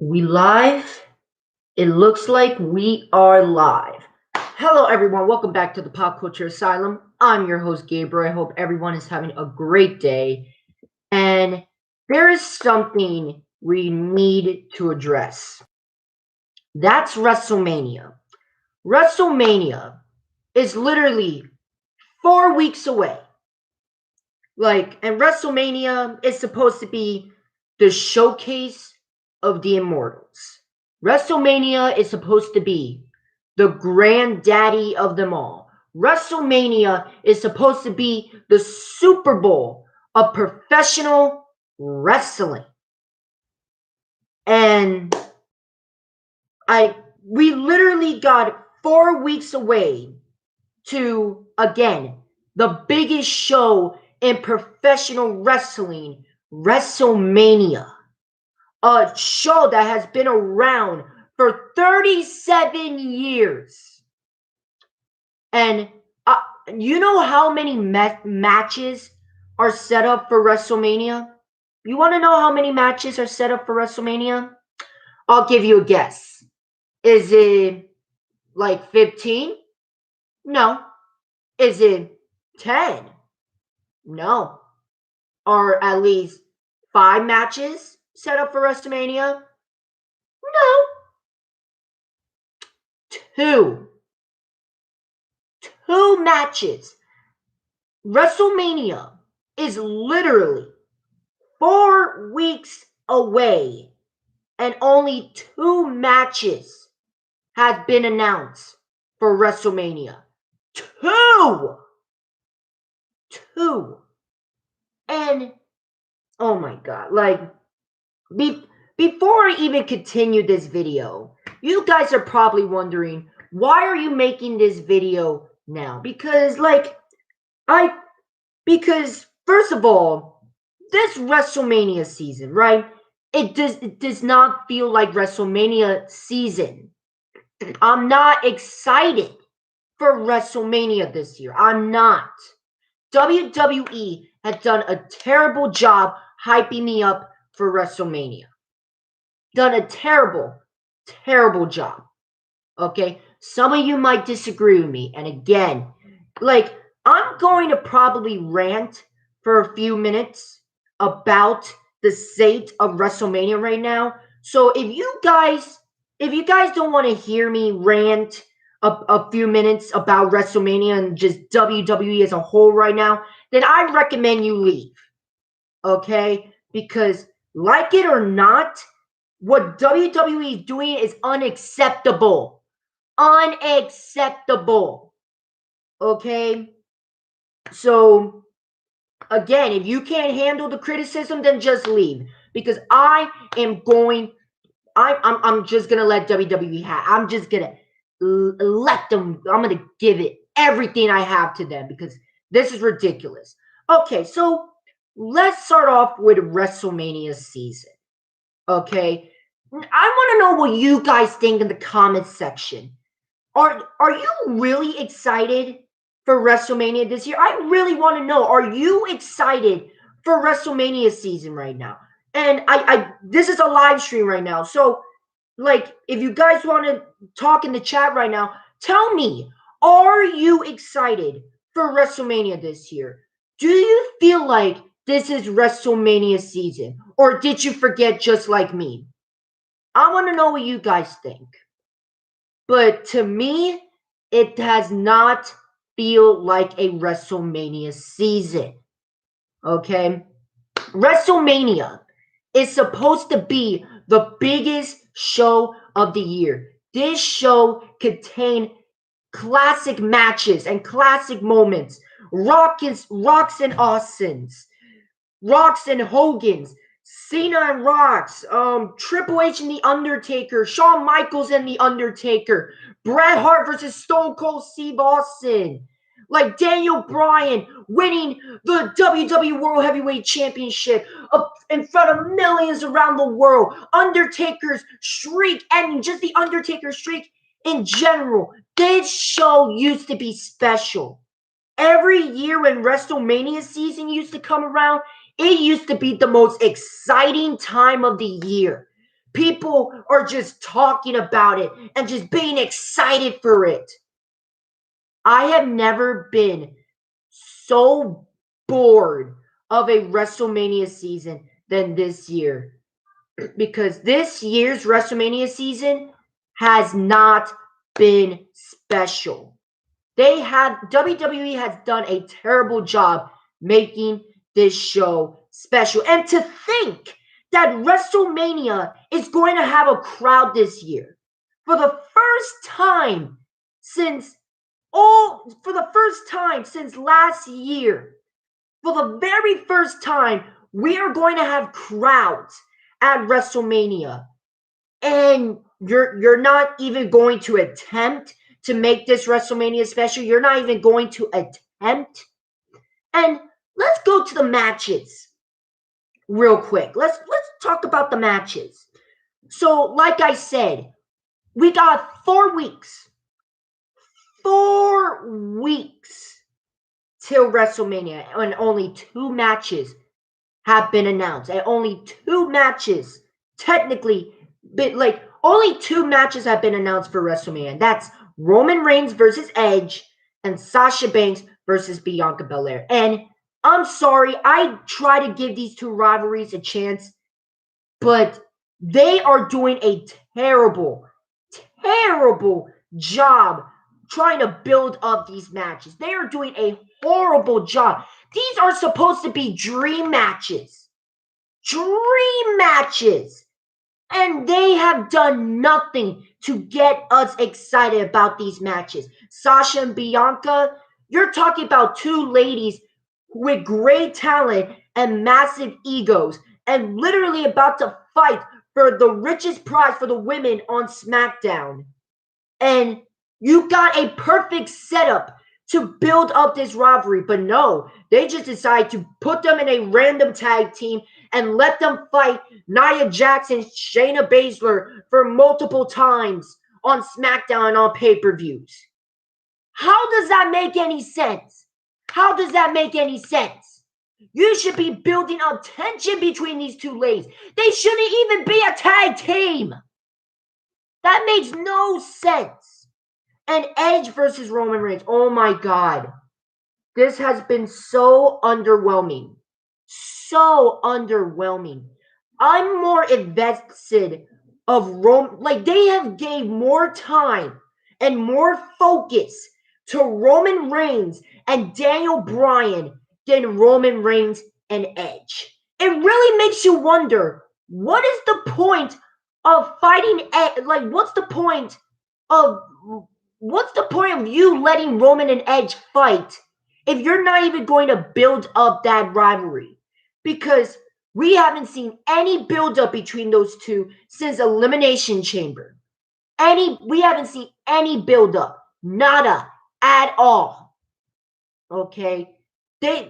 We live? It looks like we are live. Hello, everyone. Welcome back to the Pop Culture Asylum. I'm your host, Gabriel. I hope everyone is having a great day. And there is something we need to address. That's WrestleMania. WrestleMania is literally 4 weeks away. And WrestleMania is supposed to be the showcase of the Immortals. WrestleMania is supposed to be the granddaddy of them all. WrestleMania is supposed to be the Super Bowl of professional wrestling. And we literally got 4 weeks away to, again, the biggest show in professional wrestling, WrestleMania. A show that has been around for 37 years. And you know how many matches are set up for WrestleMania? You want to know how many matches are set up for WrestleMania? I'll give you a guess. Is it like 15? No. Is it 10? No. Or at least 5 matches set up for WrestleMania? No. 2. 2 matches. WrestleMania is literally 4 weeks away, and only 2 matches have been announced for WrestleMania. 2! And oh my god, before I even continue this video, you guys are probably wondering, why are you making this video now? Because first of all, this WrestleMania season, right? It does not feel like WrestleMania season. I'm not excited for WrestleMania this year. I'm not. WWE has done a terrible job hyping me up for WrestleMania. Done a terrible job. Okay? Some of you might disagree with me. And again, I'm going to probably rant for a few minutes about the state of WrestleMania right now. So if you guys don't want to hear me rant a few minutes about WrestleMania and just WWE as a whole right now, then I recommend you leave. Okay? Because like it or not, what WWE is doing is unacceptable. Unacceptable. Okay? So, again, if you can't handle the criticism, then just leave. Because I'm just gonna let WWE have. I'm just gonna let them. I'm gonna give it everything I have to them because this is ridiculous. Okay, so let's start off with WrestleMania season. Okay, I want to know what you guys think in the comments section. Are you really excited for WrestleMania this year? I really want to know. Are you excited for WrestleMania season right now? And I this is a live stream right now. So if you guys want to talk in the chat right now, tell me, are you excited for WrestleMania this year? Do you feel like this is WrestleMania season? Or did you forget just like me? I want to know what you guys think. But to me, it does not feel like a WrestleMania season. Okay? WrestleMania is supposed to be the biggest show of the year. This show contains classic matches and classic moments. Rocks and Austins. Rocks and Hogan's. Cena and Rocks, Triple H and The Undertaker, Shawn Michaels and The Undertaker, Bret Hart versus Stone Cold Steve Austin, Daniel Bryan winning the WWE World Heavyweight Championship in front of millions around the world, Undertaker's streak, and just the Undertaker streak in general. This show used to be special. Every year when WrestleMania season used to come around, it used to be the most exciting time of the year people are just talking about it and just being excited for it. I have never been so bored of a WrestleMania season than this year. Because this year's WrestleMania season has not been special. WWE has done a terrible job making this show special. And to think that WrestleMania is going to have a crowd this year for the first time since last year. For the very first time, we are going to have crowds at WrestleMania. And you're not even going to attempt to make this WrestleMania special. You're not even going to attempt. And let's go to the matches real quick. Let's talk about the matches. So, like I said, we got 4 weeks. 4 weeks till WrestleMania, and only 2 matches have been announced. And only 2 matches, technically, only 2 matches have been announced for WrestleMania. That's Roman Reigns versus Edge and Sasha Banks versus Bianca Belair. And I'm sorry, I try to give these 2 rivalries a chance, but they are doing a terrible, terrible job trying to build up these matches. They are doing a horrible job. These are supposed to be dream matches. Dream matches. And they have done nothing to get us excited about these matches. Sasha and Bianca, you're talking about 2 ladies with great talent and massive egos and literally about to fight for the richest prize for the women on SmackDown. And you got a perfect setup to build up this rivalry, but no, they just decide to put them in a random tag team and let them fight Nia Jax and Shayna Baszler for multiple times on SmackDown and on pay-per-views. How does that make any sense? How does that make any sense? You should be building up tension between these 2 ladies. They shouldn't even be a tag team. That makes no sense. And Edge versus Roman Reigns. Oh my God. This has been so underwhelming. So underwhelming. I'm more invested of Roman. Like, they have gave more time and more focus to Roman Reigns and Daniel Bryan than Roman Reigns and Edge. It really makes you wonder, what is the point of fighting Edge? Like, what's the point of you letting Roman and Edge fight if you're not even going to build up that rivalry? Because we haven't seen any build up between those 2 since Elimination Chamber. We haven't seen any build up. Nada at all. Okay? They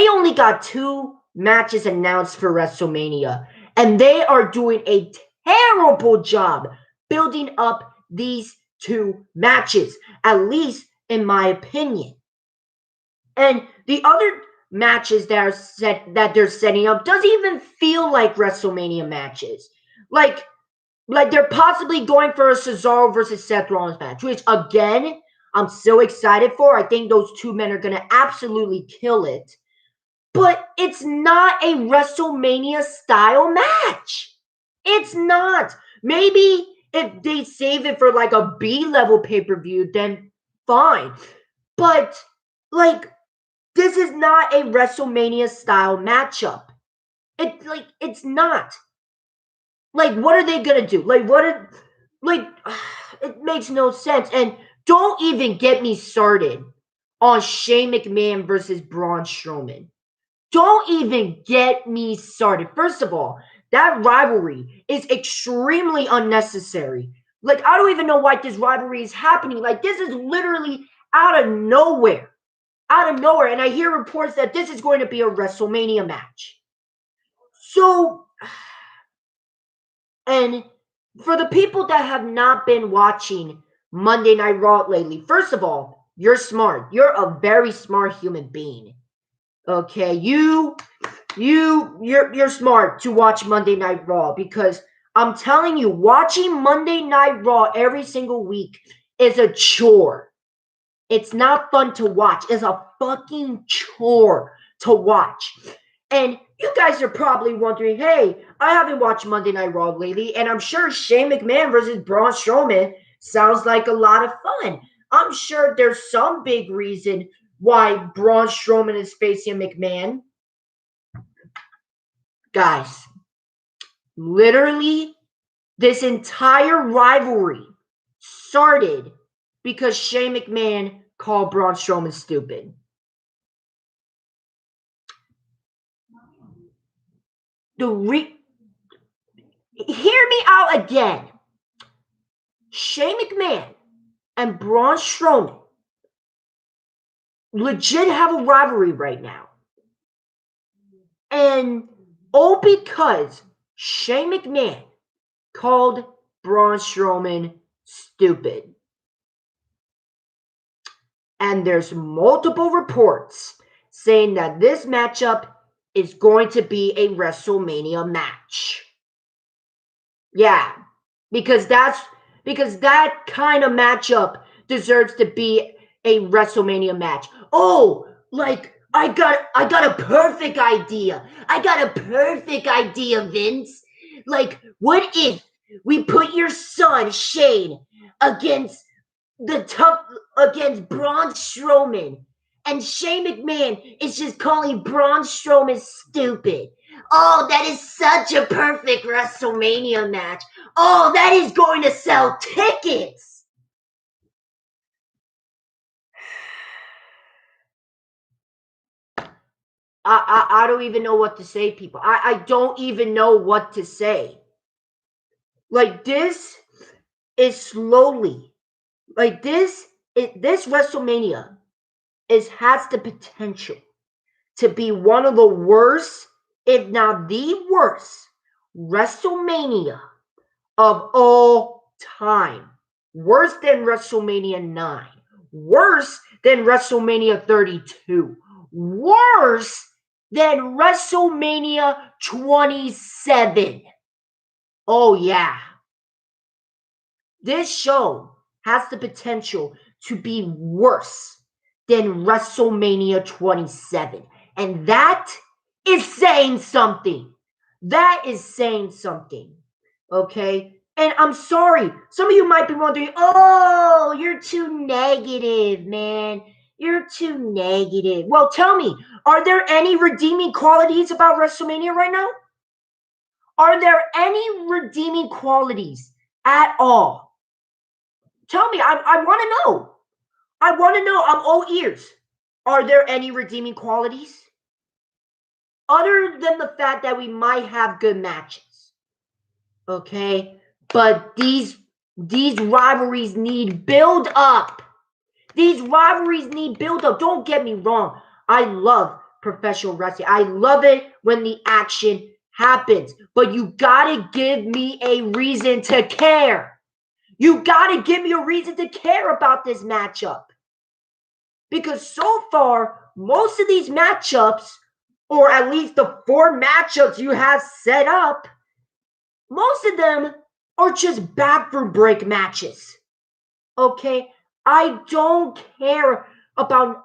only got 2 matches announced for WrestleMania, and they are doing a terrible job building up these 2 matches, at least in my opinion. And the other matches that they're setting up doesn't even feel like WrestleMania matches. Like they're possibly going for a Cesaro versus Seth Rollins match, which again, I'm so excited for. I think those 2 men are going to absolutely kill it. But it's not a WrestleMania style match. It's not. Maybe if they save it for like a B-level pay-per-view, then fine. But like, this is not a WrestleMania style matchup. It's not. Like, what are they gonna do? It makes no sense. And don't even get me started on Shane McMahon versus Braun Strowman. Don't even get me started. First of all, that rivalry is extremely unnecessary. Like, I don't even know why this rivalry is happening. Like, this is literally out of nowhere. Out of nowhere. And I hear reports that this is going to be a WrestleMania match. So, and for the people that have not been watching Monday Night Raw lately, first of all, you're smart. You're a very smart human being. Okay, you're smart to watch Monday Night Raw, because I'm telling you, watching Monday Night Raw every single week is a chore. It's not fun to watch. It's a fucking chore to watch. And you guys are probably wondering, hey, I haven't watched Monday Night Raw lately, and I'm sure Shane McMahon versus Braun Strowman sounds like a lot of fun. I'm sure there's some big reason why Braun Strowman is facing McMahon. Guys, literally, this entire rivalry started because Shane McMahon called Braun Strowman stupid. Hear me out again. Shane McMahon and Braun Strowman legit have a rivalry right now. And all because Shane McMahon called Braun Strowman stupid. And there's multiple reports saying that this matchup is going to be a WrestleMania match. Yeah, because that kind of matchup deserves to be a WrestleMania match. Oh, like I got a perfect idea. I got a perfect idea, Vince. Like, what if we put your son Shane against Braun Strowman, and Shane McMahon is just calling Braun Strowman stupid. Oh, that is such a perfect WrestleMania match. Oh, that is going to sell tickets. I don't even know what to say, people. I don't even know what to say. Like, this is slowly, like this WrestleMania has the potential to be one of the worst, if not the worst, WrestleMania of all time. Worse than WrestleMania 9. Worse than WrestleMania 32. Worse than WrestleMania 27. Oh, yeah. This show has the potential to be worse than WrestleMania 27. And that is saying something. That is saying something. Okay? And I'm sorry. Some of you might be wondering, oh, you're too negative, man. You're too negative. Well, tell me, are there any redeeming qualities about WrestleMania right now? Are there any redeeming qualities at all? Tell me, I want to know. I want to know. I'm all ears. Are there any redeeming qualities? Other than the fact that we might have good matches. Okay? But these rivalries need build up. These rivalries need build up. Don't get me wrong. I love professional wrestling. I love it when the action happens. But you gotta give me a reason to care. You gotta give me a reason to care about this matchup. Because so far, most of these matchups, or at least the 4 matchups you have set up, most of them are just bathroom break matches. Okay? I don't care about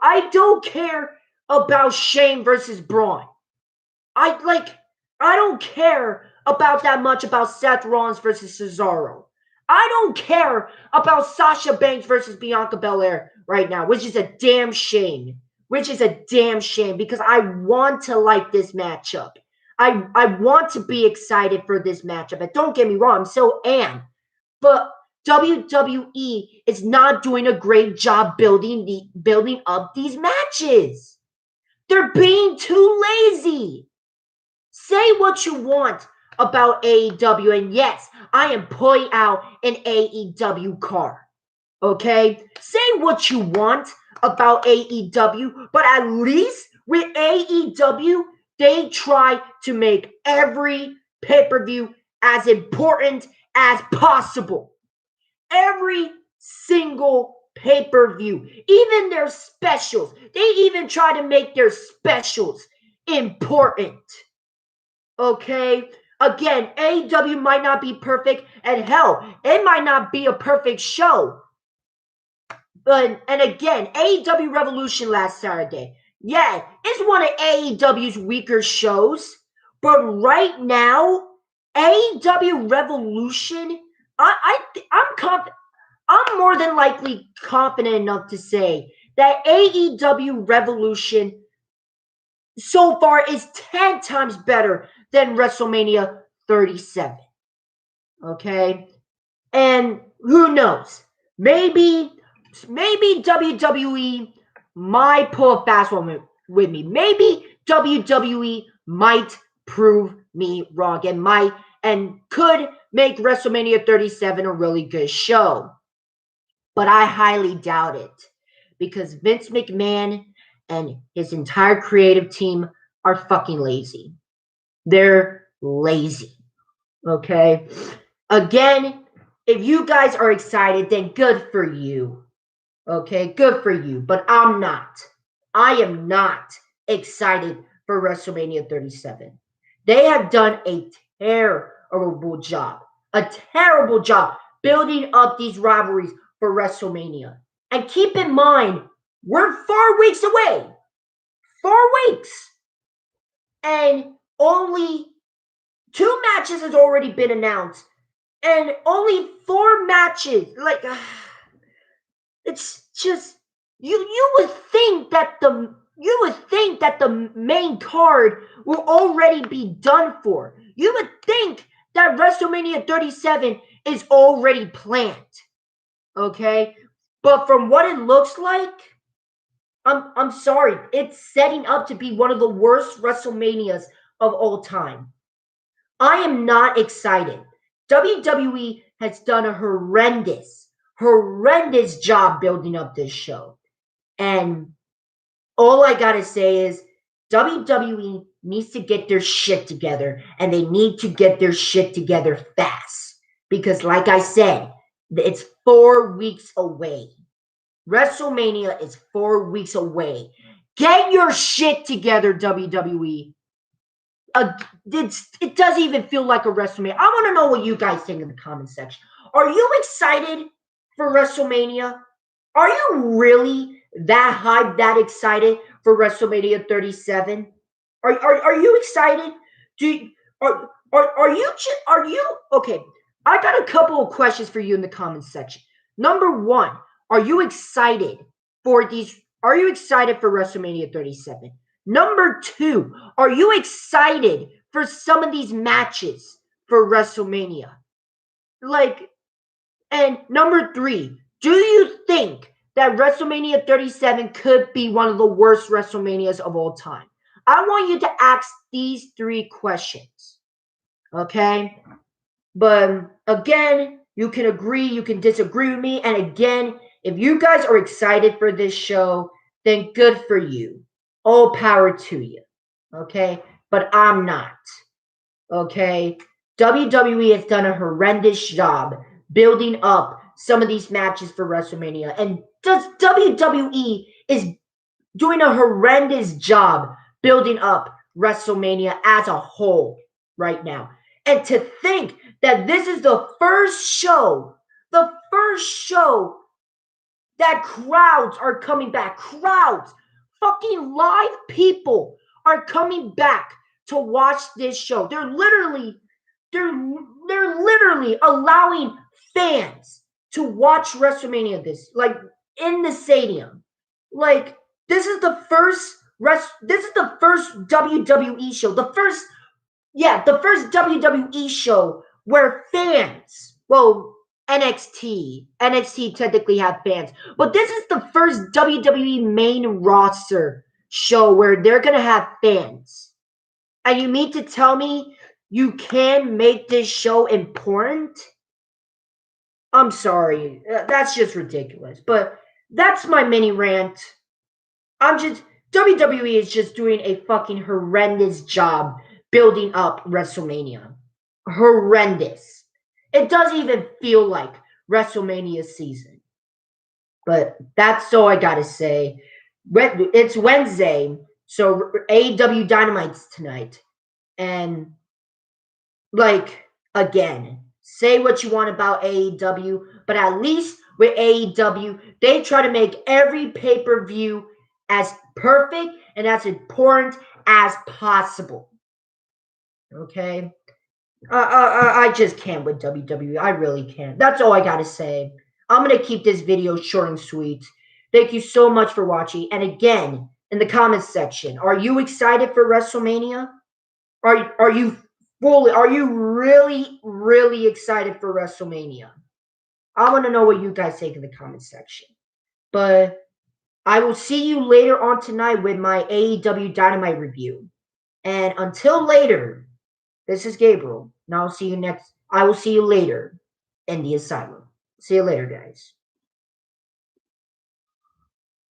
Shane versus Braun. I don't care about that much about Seth Rollins versus Cesaro. I don't care about Sasha Banks versus Bianca Belair right now, which is a damn shame. Because I want to like this matchup. I want to be excited for this matchup. And don't get me wrong, I'm so am. But WWE is not doing a great job building up these matches. They're being too lazy. Say what you want about AEW, and yes, I am pulling out an AEW card. Okay? Say what you want about AEW, but at least with AEW, they try to make every pay-per-view as important as possible. Every single pay-per-view, even their specials, they even try to make their specials important. Okay? Again, AEW might not be perfect, and hell, it might not be a perfect show. But and again, AEW Revolution last Saturday. Yeah, it's one of AEW's weaker shows. But right now, AEW Revolution, I'm more than likely confident enough to say that AEW Revolution so far is 10 times better than WrestleMania 37. Okay? And who knows? Maybe WWE might pull a fast one with me. Maybe WWE might prove me wrong and could make WrestleMania 37 a really good show. But I highly doubt it because Vince McMahon and his entire creative team are fucking lazy. They're lazy. Okay? Again, if you guys are excited, then good for you. Okay, good for you. But I'm not. I am not excited for WrestleMania 37. They have done a terrible job. A terrible job building up these rivalries for WrestleMania. And keep in mind, we're 4 weeks away. 4 weeks. And only 2 matches has already been announced. And only 4 matches. It's just you would think that the main card will already be done for. You would think that WrestleMania 37 is already planned. Okay? But from what it looks like, I'm sorry, it's setting up to be one of the worst WrestleManias of all time. I am not excited. WWE has done a horrendous job building up this show. And all I gotta say is WWE needs to get their shit together, and they need to get their shit together fast. Because like I said, it's 4 weeks away. WrestleMania is 4 weeks away. Get your shit together, WWE. It doesn't even feel like a WrestleMania. I want to know what you guys think in the comment section. Are you excited for WrestleMania? Are you really that hyped, that excited for WrestleMania 37? Are you excited? Are you okay? I got a couple of questions for you in the comment section. Number 1, are you excited for these? Are you excited for WrestleMania 37? Number 2, are you excited for some of these matches for WrestleMania? And number 3, do you think that WrestleMania 37 could be one of the worst WrestleManias of all time? I want you to ask these 3 questions. Okay? But again, you can agree, you can disagree with me. And again, if you guys are excited for this show, then good for you. All power to you. Okay? But I'm not. Okay? WWE has done a horrendous job building up some of these matches for WrestleMania. And WWE is doing a horrendous job building up WrestleMania as a whole right now. And to think that this is the first show that crowds are coming back. Crowds, fucking live people are coming back to watch this show. They're literally allowing fans to watch WrestleMania in the stadium. This is the first WWE show. The first WWE show where fans, NXT technically have fans, but this is the first WWE main roster show where they're going to have fans. And you mean to tell me you can make this show important? I'm sorry. That's just ridiculous. But that's my mini rant. WWE is just doing a fucking horrendous job building up WrestleMania. Horrendous. It doesn't even feel like WrestleMania season. But that's all I gotta say. It's Wednesday, so AEW Dynamite's tonight. And like, again, say what you want about AEW, but at least with AEW, they try to make every pay-per-view as perfect and as important as possible. Okay? I just can't with WWE. I really can't. That's all I gotta say. I'm gonna keep this video short and sweet. Thank you so much for watching. And again, in the comments section, are you excited for WrestleMania? Are you really excited for WrestleMania? I want to know what you guys think in the comment section. But I will see you later on tonight with my AEW Dynamite review. And until later, this is Gabriel. And I will see you later in the asylum. See you later, guys.